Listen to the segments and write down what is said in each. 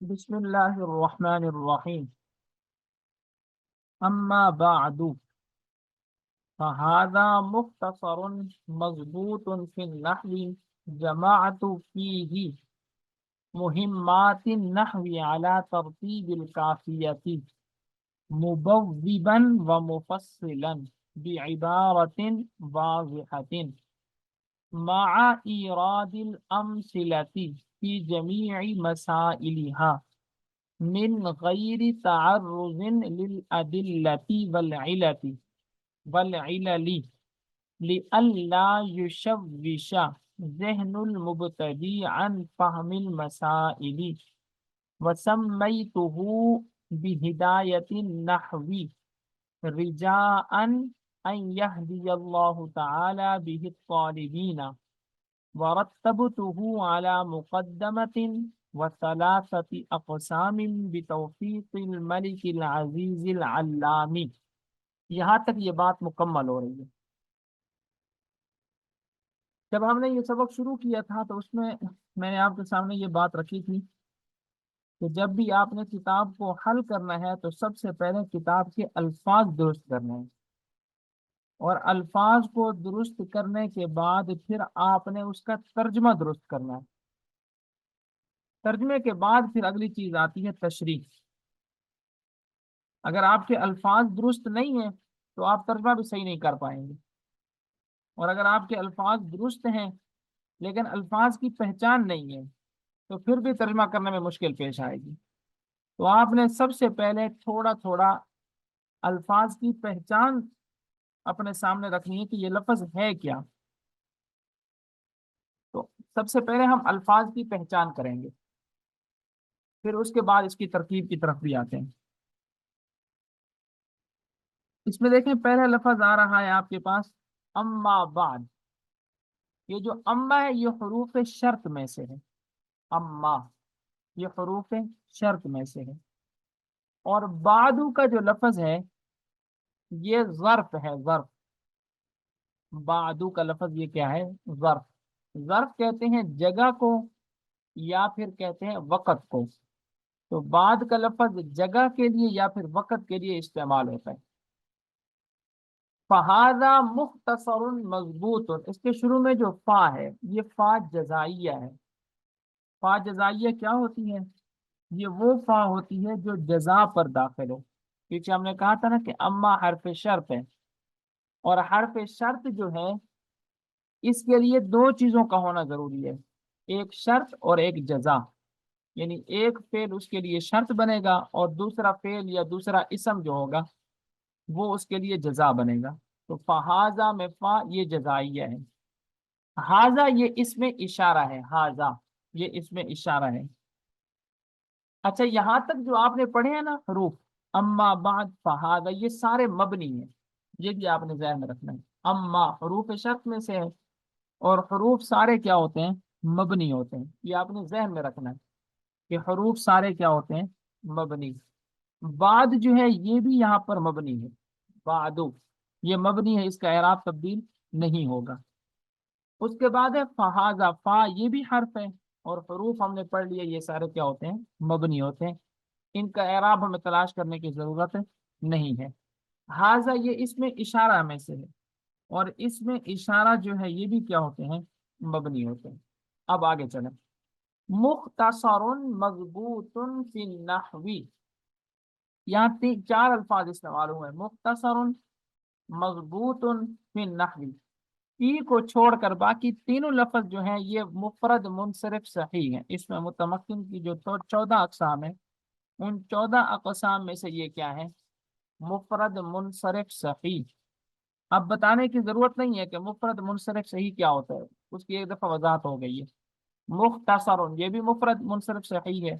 بسم الله الرحمن الرحيم. أما بعد فهذا مختصر مضبوط في النحو. جمعت فيه مهمات النحو على ترتيب الكافية مبوبا ومفصلا بعبارة واضحة مع إيراد الأمثلة في جميع مسائلها من غير تعرض للأدلة والعلل لئلا يشوش ذهن المبتدئ عن فهم المسائل. وسميته بهداية النحو رجاء أن يهدي الله تعالى به الطالبين. ورتبته على مقدمة وثلاثة أقسام بتوفيق الملك العزيز العلام. یہاں تک یہ بات مکمل ہو رہی ہے۔ جب ہم نے یہ سبق شروع کیا تھا تو اس میں نے آپ کے سامنے یہ بات رکھی تھی کہ جب بھی آپ نے کتاب کو حل کرنا ہے تو سب سے پہلے کتاب کے الفاظ درست کرنے ہیں، اور الفاظ کو درست کرنے کے بعد پھر آپ نے اس کا ترجمہ درست کرنا ہے۔ ترجمے کے بعد پھر اگلی چیز آتی ہے تشریح۔ اگر آپ کے الفاظ درست نہیں ہیں تو آپ ترجمہ بھی صحیح نہیں کر پائیں گے، اور اگر آپ کے الفاظ درست ہیں لیکن الفاظ کی پہچان نہیں ہے تو پھر بھی ترجمہ کرنے میں مشکل پیش آئے گی۔ تو آپ نے سب سے پہلے تھوڑا تھوڑا الفاظ کی پہچان اپنے سامنے رکھنی ہے کہ یہ لفظ ہے کیا۔ تو سب سے پہلے ہم الفاظ کی پہچان کریں گے، پھر اس کے بعد اس کی ترکیب کی طرف بھی آتے ہیں۔ اس میں دیکھیں پہلا لفظ آ رہا ہے آپ کے پاس اما بعد۔ یہ جو اما ہے یہ حروف شرط میں سے ہے۔ اما یہ حروف شرط میں سے ہے، اور بعدو کا جو لفظ ہے یہ ظرف ہے۔ ظرف، بعدو کا لفظ یہ کیا ہے؟ ظرف۔ ظرف کہتے ہیں جگہ کو یا پھر کہتے ہیں وقت کو۔ تو بعد کا لفظ جگہ کے لیے یا پھر وقت کے لیے استعمال ہوتا ہے۔ فہذا مختصر مضبوط، اس کے شروع میں جو فا ہے یہ فا جزائیہ ہے۔ فا جزائیہ کیا ہوتی ہے؟ یہ وہ فا ہوتی ہے جو جزا پر داخل ہو، کیونکہ ہم نے کہا تھا نا کہ اما حرف شرط ہے، اور حرف شرط جو ہے اس کے لیے دو چیزوں کا ہونا ضروری ہے، ایک شرط اور ایک جزا۔ یعنی ایک فعل اس کے لیے شرط بنے گا اور دوسرا فعل یا دوسرا اسم جو ہوگا وہ اس کے لیے جزا بنے گا۔ تو فہذا میں فا یہ جزائیہ ہے، ہاذا یہ اسم اشارہ ہے۔ ہاذا یہ اسم اشارہ ہے۔ اچھا، یہاں تک جو آپ نے پڑھے ہیں نا حروف اما بعد فہذا، یہ سارے مبنی ہیں، یہ بھی آپ نے ذہن میں رکھنا ہے۔ اما حروف شرط میں سے ہے، اور حروف سارے کیا ہوتے ہیں؟ مبنی ہوتے ہیں۔ یہ آپ نے ذہن میں رکھنا ہے کہ حروف سارے کیا ہوتے ہیں؟ مبنی۔ بعد جو ہے یہ بھی یہاں پر مبنی ہے، بعدو یہ مبنی ہے، اس کا اعراب تبدیل نہیں ہوگا۔ اس کے بعد ہے فہذا، فا یہ بھی حرف ہے، اور حروف ہم نے پڑھ لیے یہ سارے کیا ہوتے ہیں؟ مبنی ہوتے ہیں، ان کا اعراب ہمیں تلاش کرنے کی ضرورت نہیں ہے۔ ہاذا یہ اس میں اشارہ میں سے ہے، اور اس میں اشارہ جو ہے یہ بھی کیا ہوتے ہیں؟ مبنی ہوتے ہیں۔ اب آگے چلیں۔ مختصر مضبوط فی النحو، یہاں چار الفاظ استعمال ہوئے ہیں، مختصر، مضبوط فی النحو۔ ای کو چھوڑ کر باقی تینوں لفظ جو ہیں یہ مفرد منصرف صحیح ہیں۔ اس میں متمکن کی جو 14 اقسام ہیں ان 14 اقسام میں سے یہ کیا ہے؟ مفرد منصرف صحیح۔ اب بتانے کی ضرورت نہیں ہے کہ مفرد منصرف صحیح کیا ہوتا ہے، اس کی ایک دفعہ وضاحت ہو گئی ہے۔ مختصر یہ بھی مفرد منصرف صحیح ہے،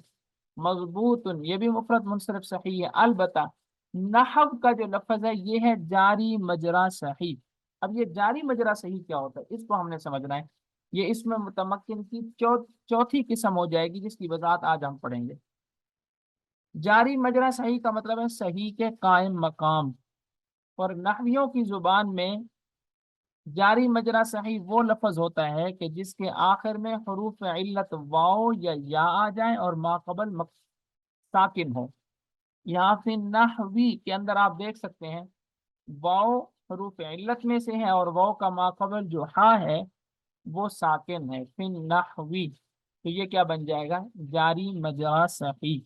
مضبوط یہ بھی مفرد منصرف صحیح ہے، البتہ نحو کا جو لفظ ہے یہ ہے جاری مجرا صحیح۔ اب یہ جاری مجرا صحیح کیا ہوتا ہے اس کو ہم نے سمجھنا ہے۔ یہ اس میں متمکن کی چوتھی قسم ہو جائے گی جس کی وضاحت آج ہم پڑھیں گے۔ جاری مجرا صحیح کا مطلب ہے صحیح کے قائم مقام، اور نحویوں کی زبان میں جاری مجرا صحیح وہ لفظ ہوتا ہے کہ جس کے آخر میں حروف علت واو یا آ جائیں اور ما قبل ساکن ہو. یہاں فی نحوی کے اندر آپ دیکھ سکتے ہیں واو حروف علت میں سے ہے اور واو کا ما قبل جو ہا ہے وہ ساکن ہے. فی نحوی تو یہ کیا بن جائے گا؟ جاری مجرا صحیح.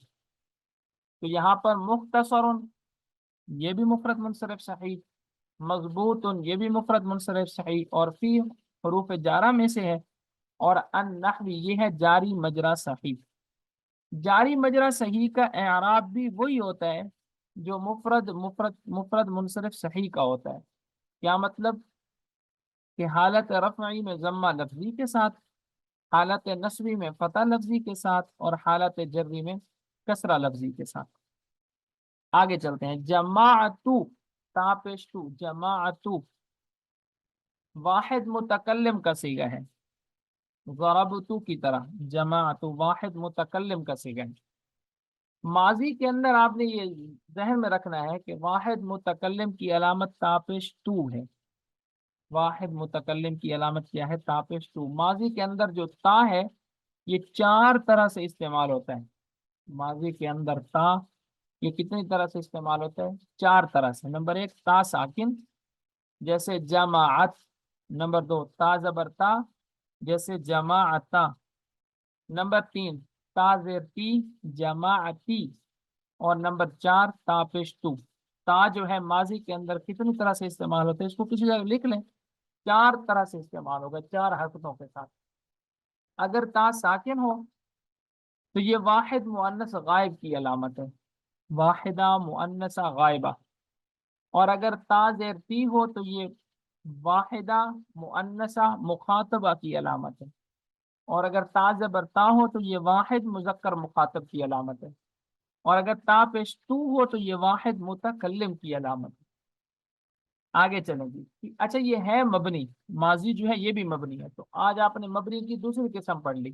تو یہاں پر مختصر یہ بھی مفرد منصرف صحیح، مضبوط یہ بھی مفرد منصرف صحیح، اور فی حروف جارہ میں سے ہے، اور ان نحوی یہ ہے جاری مجرا صحیح. جاری مجرا صحیح کا اعراب بھی وہی ہوتا ہے جو مفرد منصرف صحیح کا ہوتا ہے. کیا مطلب؟ کہ حالت رفعی میں ضمہ لفظی کے ساتھ، حالت نصبی میں فتح لفظی کے ساتھ، اور حالت جری میں کسرہ لفظی کے ساتھ. آگے چلتے ہیں. جماعتو تا پیشتو، جماعتو واحد متکلم کا صیغہ ہے، ضربتو کی طرح. جماعتو واحد متکلم کا صیغہ ہے. ماضی کے اندر آپ نے یہ ذہن میں رکھنا ہے کہ واحد متکلم کی علامت تا پیش تو ہے. واحد متکلم کی علامت کیا ہے؟ تا پیش تو. ماضی کے اندر جو تا ہے یہ 4 طرح سے استعمال ہوتا ہے. ماضی کے اندر تا یہ کتنی طرح سے استعمال ہوتا ہے؟ 4 طرح سے. نمبر 1 تا ساکن جیسے جماعت. نمبر 2 تا زبر تا جیسے جماعتا. نمبر 3 تا زیر تی جماعتی. اور نمبر 4 تا پیش تو. تا جو ہے ماضی کے اندر کتنی طرح سے استعمال ہوتا ہے؟ اس کو کسی جگہ لکھ لیں. 4 طرح سے استعمال ہوگا، 4 حرکتوں کے ساتھ. اگر تا ساکن ہو تو یہ واحد مؤنث غائب کی علامت ہے، واحدہ مؤنثہ غائبہ. اور اگر تا زیر تی ہو تو یہ واحدہ مؤنثہ مخاطبہ کی علامت ہے. اور اگر تا زبر تا ہو تو یہ واحد مذکر مخاطب کی علامت ہے. اور اگر تا پیش تو ہو تو یہ واحد متکلم کی علامت ہے. آگے چلیں گی. اچھا یہ ہے مبنی، ماضی جو ہے یہ بھی مبنی ہے. تو آج آپ نے مبنی کی دوسری قسم پڑھ لی.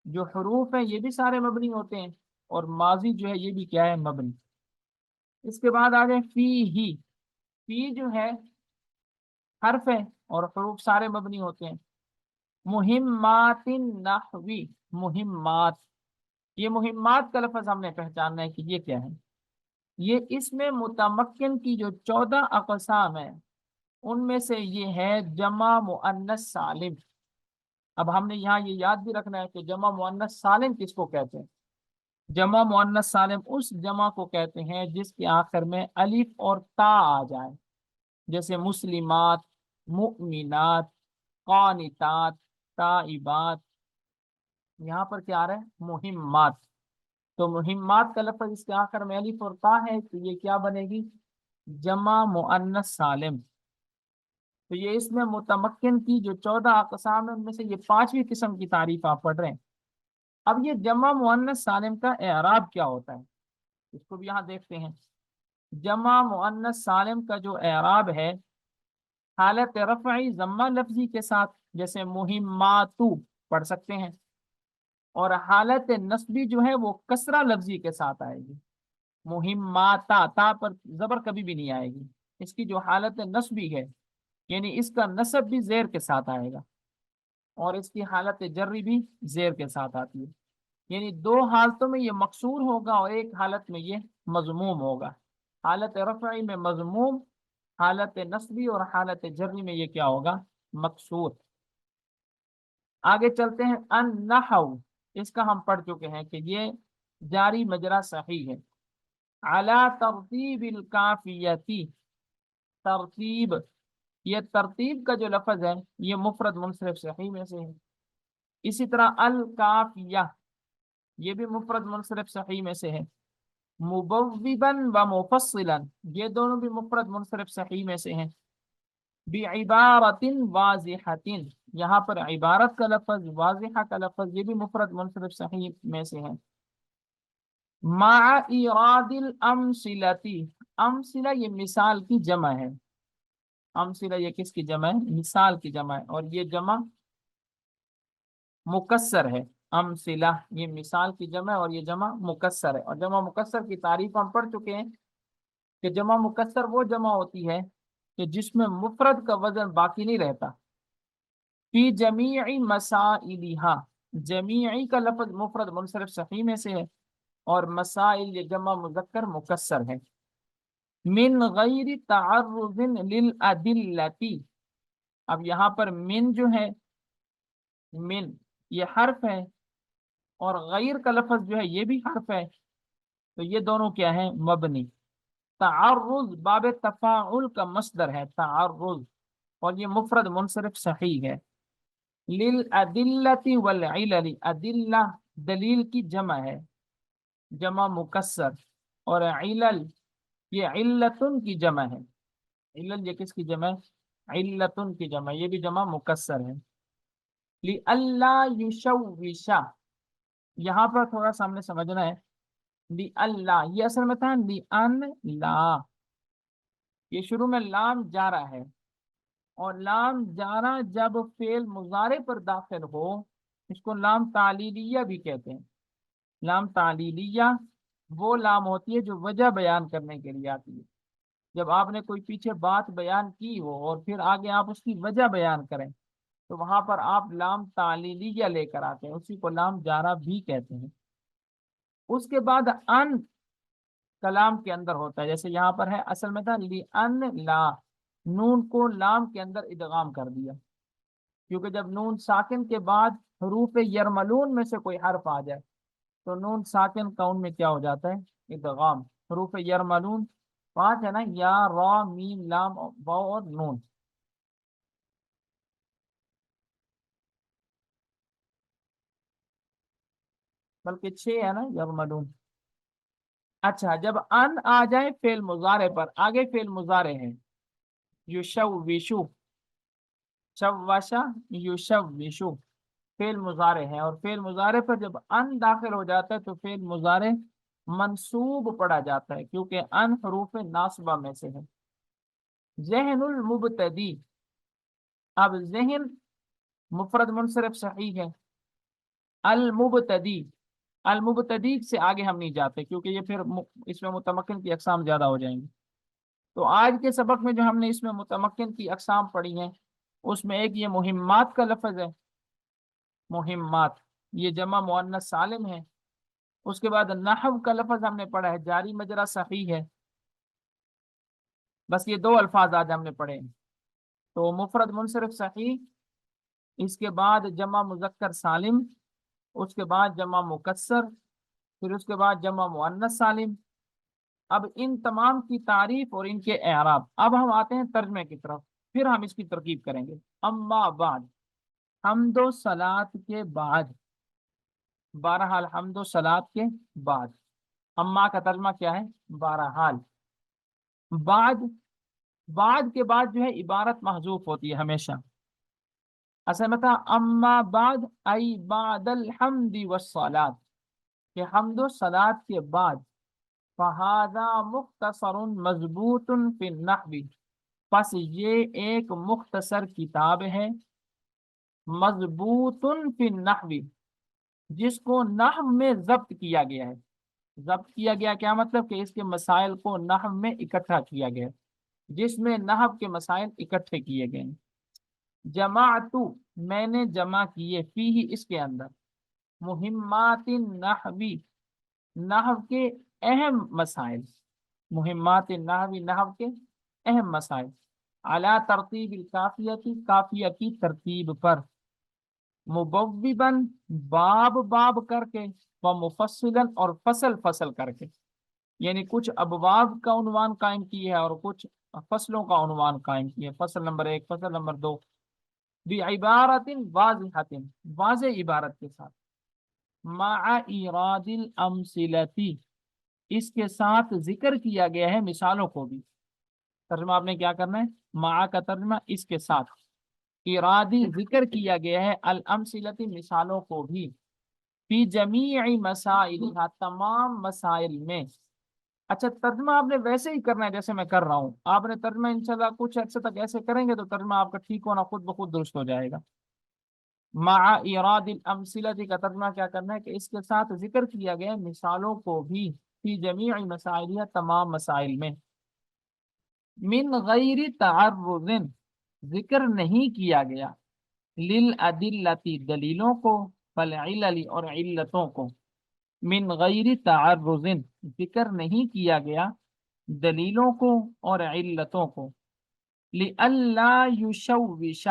جو حروف ہیں یہ بھی سارے مبنی ہوتے ہیں، اور ماضی جو ہے یہ بھی کیا ہے؟ مبنی. اس کے بعد آ جائیں فی ہی. فی جو ہے حرف ہے اور حروف سارے مبنی ہوتے ہیں. مہمات نحوی، مہمات. یہ مہمات کا لفظ ہم نے پہچاننا ہے کہ یہ کیا ہے. یہ اس میں متمکن کی جو 14 اقسام ہیں ان میں سے یہ ہے جمع مؤنث سالم. اب ہم نے یہاں یہ یاد بھی رکھنا ہے کہ جمع مؤنث سالم کس کو کہتے ہیں؟ جمع مؤنث سالم اس جمع کو کہتے ہیں جس کے آخر میں الف اور تا آ جائے، جیسے مسلمات، مؤمنات، قانتات، تائبات. یہاں پر کیا آ رہا ہے؟ مہمات. تو مہمات کا لفظ اس کے آخر میں الف اور تا ہے تو یہ کیا بنے گی؟ جمع مؤنث سالم. تو یہ اس میں متمکن کی جو 14 اقسام ہیں ان میں سے یہ 5ویں قسم کی تعریف آپ پڑھ رہے ہیں. اب یہ جمع مؤنث سالم کا اعراب کیا ہوتا ہے اس کو بھی یہاں دیکھتے ہیں. جمع مؤنث سالم کا جو اعراب ہے حالت رفعی ضمہ لفظی کے ساتھ جیسے مہماتو پڑھ سکتے ہیں، اور حالت نصبی جو ہے وہ کسرہ لفظی کے ساتھ آئے گی. مہماتا، تا پر زبر کبھی بھی نہیں آئے گی. اس کی جو حالت نصبی ہے یعنی اس کا نصب بھی زیر کے ساتھ آئے گا، اور اس کی حالت جری بھی زیر کے ساتھ آتی ہے. یعنی 2 حالتوں میں یہ مکسور ہوگا اور ایک حالت میں یہ مضموم ہوگا. حالت رفعی میں مضموم، حالت نصبی اور حالت جری میں یہ کیا ہوگا؟ مکسور. آگے چلتے ہیں. النحو اس کا ہم پڑھ چکے ہیں کہ یہ جاری مجرا صحیح ہے. علی ترتیب الکافیتی، ترتیب یہ ترتیب کا جو لفظ ہے یہ مفرد منصرف صحیح میں سے ہے. اسی طرح الکافیہ یہ بھی مفرد منصرف صحیح میں سے ہے. مبوبا و مفصلا یہ دونوں بھی مفرد منصرف صحیح میں سے ہیں. بعبارت واضحۃ یہاں پر عبارت کا لفظ، واضحہ کا لفظ یہ بھی مفرد منصرف صحیح میں سے ہے. مع ایراد الامثلۃ، امثلہ یہ مثال کی جمع ہے. امثلہ یہ کس کی جمع ہے؟ مثال کی جمع ہے، اور یہ جمع مکسر ہے. امثلہ یہ مثال کی جمع ہے اور یہ جمع مکسر ہے. اور جمع مکسر کی تعریف ہم پڑھ چکے ہیں کہ جمع مکسر وہ جمع ہوتی ہے کہ جس میں مفرد کا وزن باقی نہیں رہتا. فی جمیع مسائلہا، جمیعی کا لفظ مفرد منصرف صحیح میں سے ہے، اور مسائل یہ جمع مذکر مکسر ہے. من غیر تعرض للادلتی، اب یہاں پر من جو ہے، من یہ حرف ہے، اور غیر کا لفظ جو ہے یہ بھی حرف ہے، تو یہ دونوں کیا ہیں؟ مبنی. تعرض باب تفاعل کا مصدر ہے تعرض، اور یہ مفرد منصرف صحیح ہے. للادلتی والعلل، ادلہ دلیل کی جمع ہے، جمع مکسر، اور علل یہ علتن کی جمع ہے. علل یہ کس کی جمع ہے؟ علتن کی جمع، یہ بھی جمع مکسر ہے. لئلا یشوش، یہاں پر تھوڑا سا ہم نے سمجھنا ہے. لئلا یہ اصل میں تھا لئن لا، یہ شروع میں لام جارا ہے، اور لام جارا جب فعل مضارع پر داخل ہو اس کو لام تعلیلیہ بھی کہتے ہیں. لام تعلیلیہ وہ لام ہوتی ہے جو وجہ بیان کرنے کے لیے آتی ہے. جب آپ نے کوئی پیچھے بات بیان کی ہو اور پھر آگے آپ اس کی وجہ بیان کریں تو وہاں پر آپ لام تعلیلیہ لے کر آتے ہیں، اسی کو لام جارا بھی کہتے ہیں. اس کے بعد ان کلام کے اندر ہوتا ہے، جیسے یہاں پر ہے اصل میں تھا لِأَن لا، نون کو لام کے اندر ادغام کر دیا، کیونکہ جب نون ساکن کے بعد حروف یرملون میں سے کوئی حرف آ جائے تو نون ساکن کا ان میں کیا ہو جاتا ہے؟ ادغام. حروف یرملون 5 ہے نا، یا را میم لام واو اور نون. بلکہ 6 ہے نا یرملون. اچھا، جب ان آ جائے فعل مضارع پر، آگے فعل مضارع ہے یشوشو، شوشا یشوشو فعل مضارع ہے، اور فعل مضارع پر جب ان داخل ہو جاتا ہے تو فعل مضارع منصوب پڑھا جاتا ہے، کیونکہ ان حروف ناصبہ میں سے ہے. ذہن المبتدی، اب ذہن مفرد منصرف صحیح ہے. المبتدی، المبتدی سے آگے ہم نہیں جاتے کیونکہ یہ پھر اس میں متمکن کی اقسام زیادہ ہو جائیں گی. تو آج کے سبق میں جو ہم نے اس میں متمکن کی اقسام پڑھی ہیں اس میں ایک یہ مہمات کا لفظ ہے. مہمات یہ جمع مؤنث سالم ہے. اس کے بعد نحو کا لفظ ہم نے پڑھا ہے، جاری مجرا صحیح ہے. بس یہ 2 الفاظ آج ہم نے پڑھے ہیں. تو مفرد منصرف صحیح، اس کے بعد جمع مذکر سالم، اس کے بعد جمع مکسر، پھر اس کے بعد جمع مؤنث سالم. اب ان تمام کی تعریف اور ان کے اعراب. اب ہم آتے ہیں ترجمے کی طرف، پھر ہم اس کی ترکیب کریں گے. اما بعد، حمد و صلات کے بعد، بہرحال حمد و صلات کے بعد. اما کا ترجمہ کیا ہے؟ بہرحال. بعد، بعد کے بعد جو ہے عبارت محذوف ہوتی ہے ہمیشہ. اصل میں تھا اما بعد ای بعد الحمد والصلات، کہ حمد و صلات کے بعد. فہذا مختصر مضبوط فی النحو، پس یہ ایک مختصر کتاب ہے مضبوط فی النحو، جس کو نحو میں ضبط کیا گیا ہے. ضبط کیا گیا کیا مطلب؟ کہ اس کے مسائل کو نحو میں اکٹھا کیا گیا، جس میں نحو کے مسائل اکٹھے کیے گئے. جماعت، میں نے جمع کیے، فی ہی اس کے اندر، مہمات نحوی، نحو کے اہم مسائل. مہمات نحوی، نحو کے اہم مسائل. علی ترتیب الکافیتی، کافیہ کی ترتیب پر. مبوباً باب باب کر کے، و مفصلاً اور فصل فصل کر کے. یعنی کچھ ابواب کا عنوان قائم کی ہے اور کچھ فصلوں کا عنوان قائم کی ہے. فصل نمبر 1، فصل نمبر 2. بعبارت واضحۃ، واضح عبارت کے ساتھ. مع ایراد الامثلتی، اس کے ساتھ ذکر کیا گیا ہے مثالوں کو بھی. ترجمہ آپ نے کیا کرنا ہے؟ مع کا ترجمہ اس کے ساتھ، ارادی ذکر کیا گیا ہے، الامثلتی مثالوں کو بھی. فی جمیع مسائلها، تمام مسائل میں. اچھا، ترجمہ آپ نے ویسے ہی کرنا ہے جیسے میں کر رہا ہوں. آپ نے ترجمہ انشاءاللہ کچھ عرصے تک ایسے کریں گے تو ترجمہ آپ کا ٹھیک ہونا خود بخود درست ہو جائے گا. مع اراد الامثلتی کا ترجمہ کیا کرنا ہے کہ اس کے ساتھ ذکر کیا گیا مثالوں کو بھی. فی جمیع مسائل، تمام مسائل میں. من غیر تعرض، ذکر نہیں کیا گیا، للادلتی دلیلوں کو، فالعلل اور علتوں کو، من غیر تعرض ذکر نہیں کیا گیا دلیلوں کو اور علتوں کو، لئلا یشوش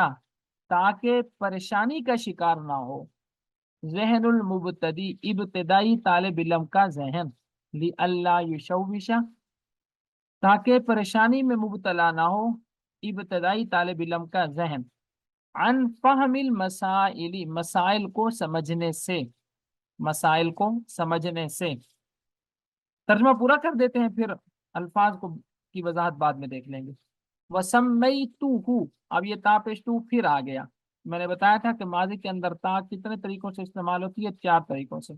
تاکہ پریشانی کا شکار نہ ہو، ذہن المبتدی ابتدائی طالب علم کا ذہن، لئلا یشوش تاکہ پریشانی میں مبتلا نہ ہو ابتدائی طالب علم کا ذہن، عن فہم المسائل مسائل کو سمجھنے سے، مسائل کو سمجھنے سے۔ ترجمہ پورا کر دیتے ہیں، پھر الفاظ کو کی وضاحت بعد میں دیکھ لیں گے۔ وَسَمَّيْتُهُ، اب یہ تا پیش تو پھر آ گیا۔ میں نے بتایا تھا کہ ماضی کے اندر تا کتنے طریقوں سے استعمال ہوتی ہے؟ 4 طریقوں سے،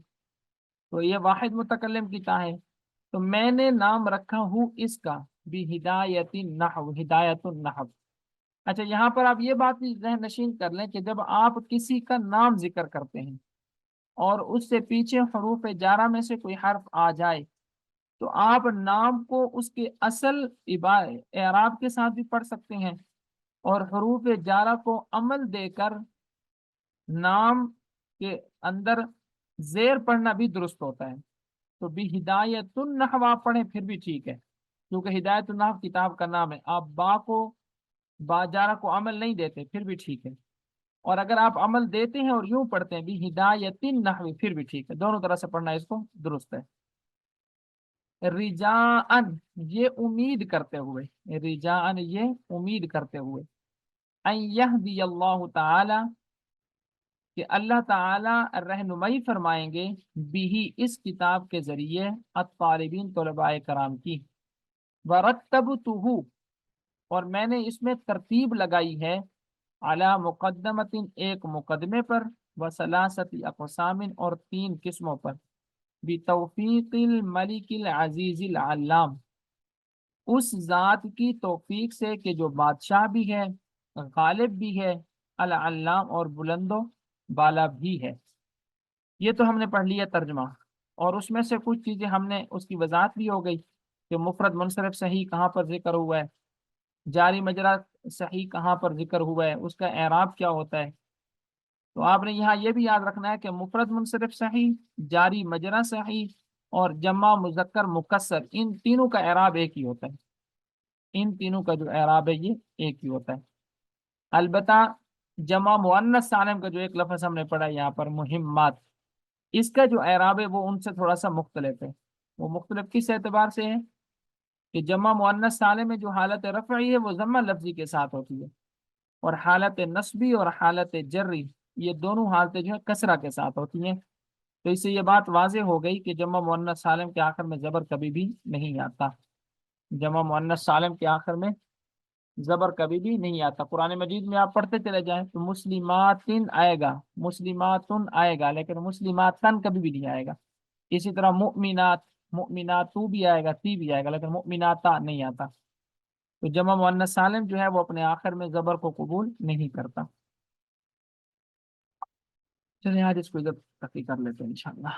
تو یہ واحد متکلم کی تا ہے۔ تو میں نے نام رکھا ہوں اس کا بِہِدایَةِ النَّحْوِ، ہدایت النحو۔ اچھا، یہاں پر آپ یہ بات بھی ذہن نشین کر لیں کہ جب آپ کسی کا نام ذکر کرتے ہیں اور اس سے پیچھے حروف جارہ میں سے کوئی حرف آ جائے تو آپ نام کو اس کے اصل اعراب کے ساتھ بھی پڑھ سکتے ہیں، اور حروف جارہ کو عمل دے کر نام کے اندر زیر پڑھنا بھی درست ہوتا ہے۔ تو بھی ہدایت النحو آپ پڑھیں پھر بھی ٹھیک ہے، کیونکہ ہدایت النحو کتاب کا نام ہے۔ آپ با جارہ کو عمل نہیں دیتے پھر بھی ٹھیک ہے، اور اگر آپ عمل دیتے ہیں اور یوں پڑھتے ہیں بھی ہدایت النحو پھر بھی ٹھیک ہے، دونوں طرح سے پڑھنا اس کو درست ہے۔ رجاءن یہ امید کرتے ہوئے، رجاءن یہ امید کرتے ہوئے، ان یہدی اللہ تعالی کہ اللہ تعالی رہنمائی فرمائیں گے، بھی اس کتاب کے ذریعے الطالبین طلباء کرام کی، ورتبتہ اور میں نے اس میں ترتیب لگائی ہے، علی مقدمۃ ایک مقدمے پر، وثلاثۃ اقسام اور 3 قسموں پر، بتوفیق الملک العزیز العلام اس ذات کی توفیق سے کہ جو بادشاہ بھی ہے، غالب بھی ہے، العلام اور بلند و بالا بھی ہے۔ یہ تو ہم نے پڑھ لیا ترجمہ، اور اس میں سے کچھ چیزیں ہم نے اس کی وضاحت بھی ہو گئی کہ مفرد منصرف صحیح کہاں پر ذکر ہوا ہے، جاری مجرا صحیح کہاں پر ذکر ہوا ہے، اس کا اعراب کیا ہوتا ہے۔ تو آپ نے یہاں یہ بھی یاد رکھنا ہے کہ مفرد منصرف صحیح، جاری مجرا صحیح اور جمع مذکر مکسر، ان تینوں کا اعراب ایک ہی ہوتا ہے، ان تینوں کا جو اعراب ہے یہ ایک ہی ہوتا ہے۔ البتہ جمع مؤنث سالم کا جو ایک لفظ ہم نے پڑھا یہاں پر مہمات، اس کا جو اعراب ہے وہ ان سے تھوڑا سا مختلف ہے۔ وہ مختلف کس اعتبار سے ہے کہ جمع مؤنث سالم میں جو حالت رفعی ہے وہ ضمہ لفظی کے ساتھ ہوتی ہے، اور حالت نصبی اور حالت جری یہ دونوں حالتیں جو ہے کسرہ کے ساتھ ہوتی ہیں۔ تو اس سے یہ بات واضح ہو گئی کہ جمع مؤنث سالم کے آخر میں زبر کبھی بھی نہیں آتا، جمع مؤنث سالم کے آخر میں زبر کبھی بھی نہیں آتا۔ قرآن مجید میں آپ پڑھتے چلے جائیں تو مسلماتن آئے گا، مسلماتن آئے گا، لیکن مسلماتن کبھی بھی نہیں آئے گا۔ اسی طرح مؤمنات، مؤمناتو بھی آئے گا، تی بھی آئے گا، لیکن مؤمناتا نہیں آتا۔ تو جمع مؤنث سالم جو ہے وہ اپنے آخر میں زبر کو قبول نہیں کرتا۔ چلیں آج اس کو ادھر تقریر کر لیتے ہیں انشاءاللہ۔